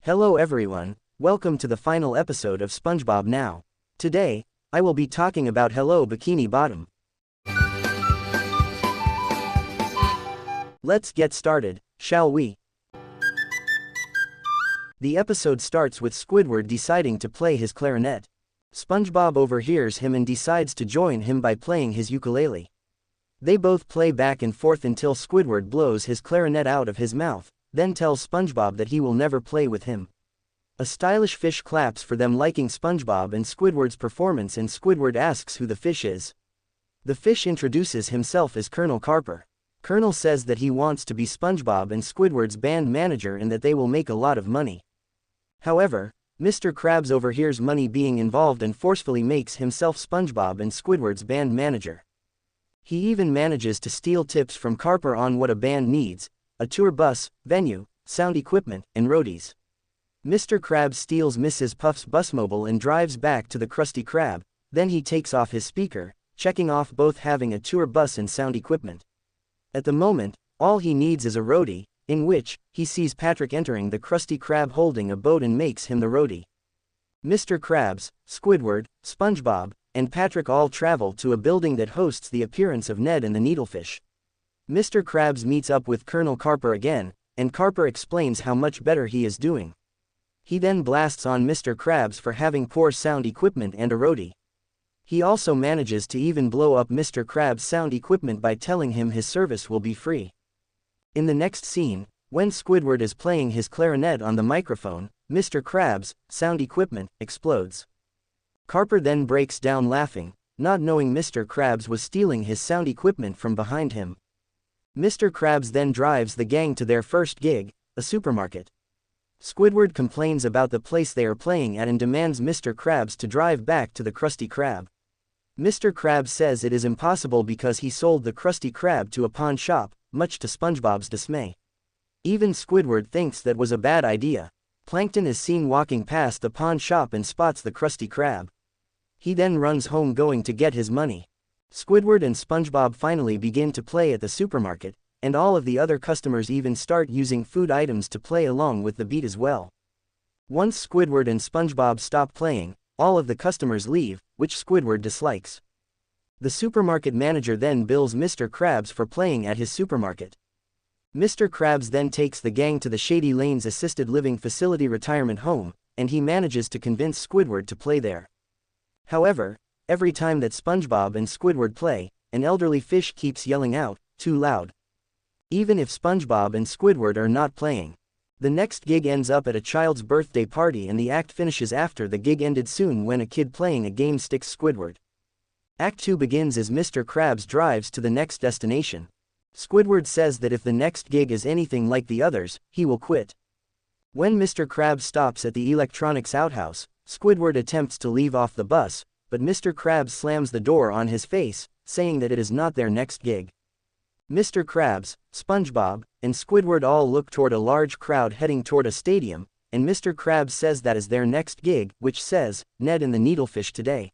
Hello everyone, welcome to the final episode of SpongeBob Now. Today, I will be talking about Hello Bikini Bottom. Let's get started, shall we? The episode starts with Squidward deciding to play his clarinet. SpongeBob overhears him and decides to join him by playing his ukulele. They both play back and forth until Squidward blows his clarinet out of his mouth, then tells SpongeBob that he will never play with him. A stylish fish claps for them, liking SpongeBob and Squidward's performance, and Squidward asks who the fish is. The fish introduces himself as Colonel Carper. Colonel says that he wants to be SpongeBob and Squidward's band manager and that they will make a lot of money. However, Mr. Krabs overhears money being involved and forcefully makes himself SpongeBob and Squidward's band manager. He even manages to steal tips from Carper on what a band needs: a tour bus, venue, sound equipment, and roadies. Mr. Krabs steals Mrs. Puff's busmobile and drives back to the Krusty Krab, then he takes off his speaker, checking off both having a tour bus and sound equipment. At the moment, all he needs is a roadie, in which, he sees Patrick entering the Krusty Krab holding a boat and makes him the roadie. Mr. Krabs, Squidward, SpongeBob, and Patrick all travel to a building that hosts the appearance of Ned and the Needlefish. Mr. Krabs meets up with Colonel Carper again, and Carper explains how much better he is doing. He then blasts on Mr. Krabs for having poor sound equipment and a roadie. He also manages to even blow up Mr. Krabs' sound equipment by telling him his service will be free. In the next scene, when Squidward is playing his clarinet on the microphone, Mr. Krabs' sound equipment explodes. Carper then breaks down laughing, not knowing Mr. Krabs was stealing his sound equipment from behind him. Mr. Krabs then drives the gang to their first gig, a supermarket. Squidward complains about the place they are playing at and demands Mr. Krabs to drive back to the Krusty Krab. Mr. Krabs says it is impossible because he sold the Krusty Krab to a pawn shop, much to SpongeBob's dismay. Even Squidward thinks that was a bad idea. Plankton is seen walking past the pawn shop and spots the Krusty Krab. He then runs home going to get his money. Squidward and SpongeBob finally begin to play at the supermarket, and all of the other customers even start using food items to play along with the beat as well. Once Squidward and SpongeBob stop playing, all of the customers leave, which Squidward dislikes. The supermarket manager then bills Mr. Krabs for playing at his supermarket. Mr. Krabs then takes the gang to the Shady Lanes Assisted Living Facility retirement home, and he manages to convince Squidward to play there. However, every time that SpongeBob and Squidward play, an elderly fish keeps yelling out, "Too loud." Even if SpongeBob and Squidward are not playing. The next gig ends up at a child's birthday party, and the act finishes after the gig ended soon when a kid playing a game sticks Squidward. Act 2 begins as Mr. Krabs drives to the next destination. Squidward says that if the next gig is anything like the others, he will quit. When Mr. Krabs stops at the electronics outhouse, Squidward attempts to leave off the bus, but Mr. Krabs slams the door on his face, saying that it is not their next gig. Mr. Krabs, SpongeBob, and Squidward all look toward a large crowd heading toward a stadium, and Mr. Krabs says that is their next gig, which says, Ned and the Needlefish today.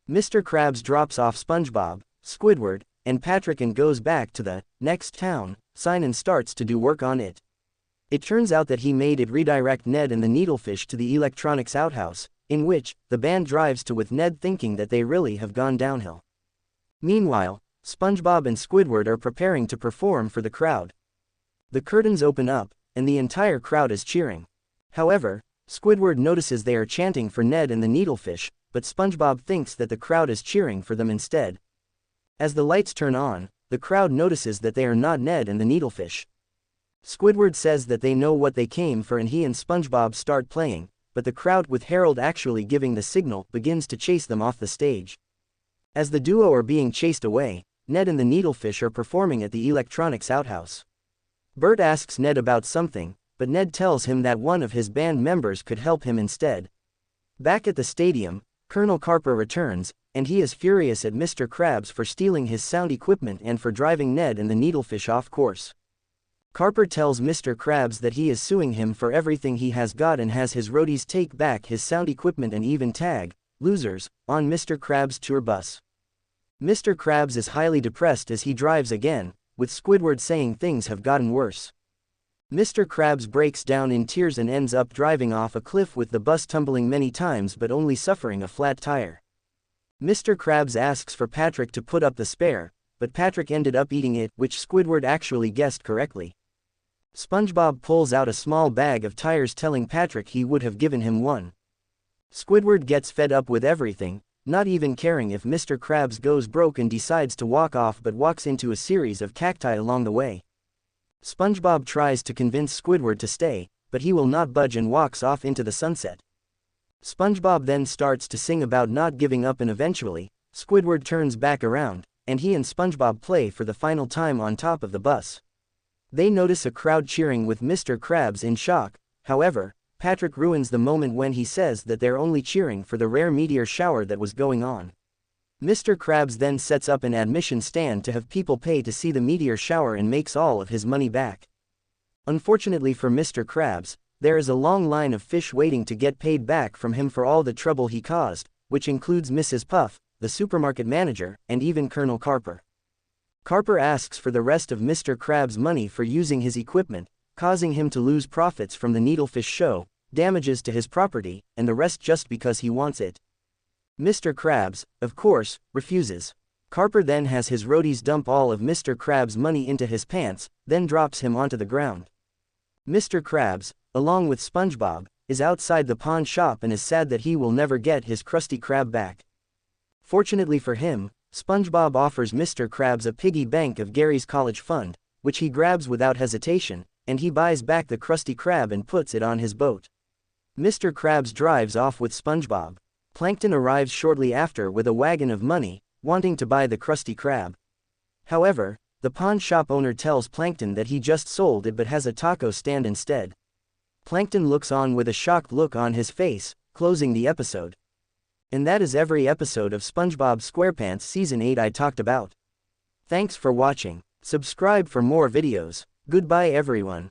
Mr. Krabs drops off SpongeBob, Squidward, and Patrick and goes back to the next town sign and starts to do work on it. It turns out that he made it redirect Ned and the Needlefish to the electronics outhouse, in which the band drives to with Ned thinking that they really have gone downhill. Meanwhile, SpongeBob and Squidward are preparing to perform for the crowd. The curtains open up, and the entire crowd is cheering. However, Squidward notices they are chanting for Ned and the Needlefish, but SpongeBob thinks that the crowd is cheering for them instead. As the lights turn on, the crowd notices that they are not Ned and the Needlefish. Squidward says that they know what they came for, and he and SpongeBob start playing, but the crowd, with Harold actually giving the signal, begins to chase them off the stage. As the duo are being chased away, Ned and the Needlefish are performing at the electronics outhouse. Bert asks Ned about something, but Ned tells him that one of his band members could help him instead. Back at the stadium, Colonel Carper returns, and he is furious at Mr. Krabs for stealing his sound equipment and for driving Ned and the Needlefish off course. Carper tells Mr. Krabs that he is suing him for everything he has got and has his roadies take back his sound equipment and even tag "losers" on Mr. Krabs' tour bus. Mr. Krabs is highly depressed as he drives again, with Squidward saying things have gotten worse. Mr. Krabs breaks down in tears and ends up driving off a cliff with the bus tumbling many times but only suffering a flat tire. Mr. Krabs asks for Patrick to put up the spare, but Patrick ended up eating it, which Squidward actually guessed correctly. SpongeBob pulls out a small bag of tires telling Patrick he would have given him one. Squidward gets fed up with everything, not even caring if Mr. Krabs goes broke and decides to walk off but walks into a series of cacti along the way. SpongeBob tries to convince Squidward to stay, but he will not budge and walks off into the sunset. SpongeBob then starts to sing about not giving up and eventually, Squidward turns back around, and he and SpongeBob play for the final time on top of the bus. They notice a crowd cheering with Mr. Krabs in shock. However, Patrick ruins the moment when he says that they're only cheering for the rare meteor shower that was going on. Mr. Krabs then sets up an admission stand to have people pay to see the meteor shower and makes all of his money back. Unfortunately for Mr. Krabs, there is a long line of fish waiting to get paid back from him for all the trouble he caused, which includes Mrs. Puff, the supermarket manager, and even Colonel Carper. Carper asks for the rest of Mr. Krabs' money for using his equipment, causing him to lose profits from the needlefish show, damages to his property, and the rest just because he wants it. Mr. Krabs, of course, refuses. Carper then has his roadies dump all of Mr. Krabs' money into his pants, then drops him onto the ground. Mr. Krabs, along with SpongeBob, is outside the pawn shop and is sad that he will never get his Krusty Krab back. Fortunately for him, SpongeBob offers Mr. Krabs a piggy bank of Gary's college fund, which he grabs without hesitation, and he buys back the Krusty Krab and puts it on his boat. Mr. Krabs drives off with SpongeBob. Plankton arrives shortly after with a wagon of money, wanting to buy the Krusty Krab. However, the pawn shop owner tells Plankton that he just sold it but has a taco stand instead. Plankton looks on with a shocked look on his face, closing the episode. And that is every episode of SpongeBob SquarePants Season 8 I talked about. Thanks for watching. Subscribe for more videos. Goodbye everyone.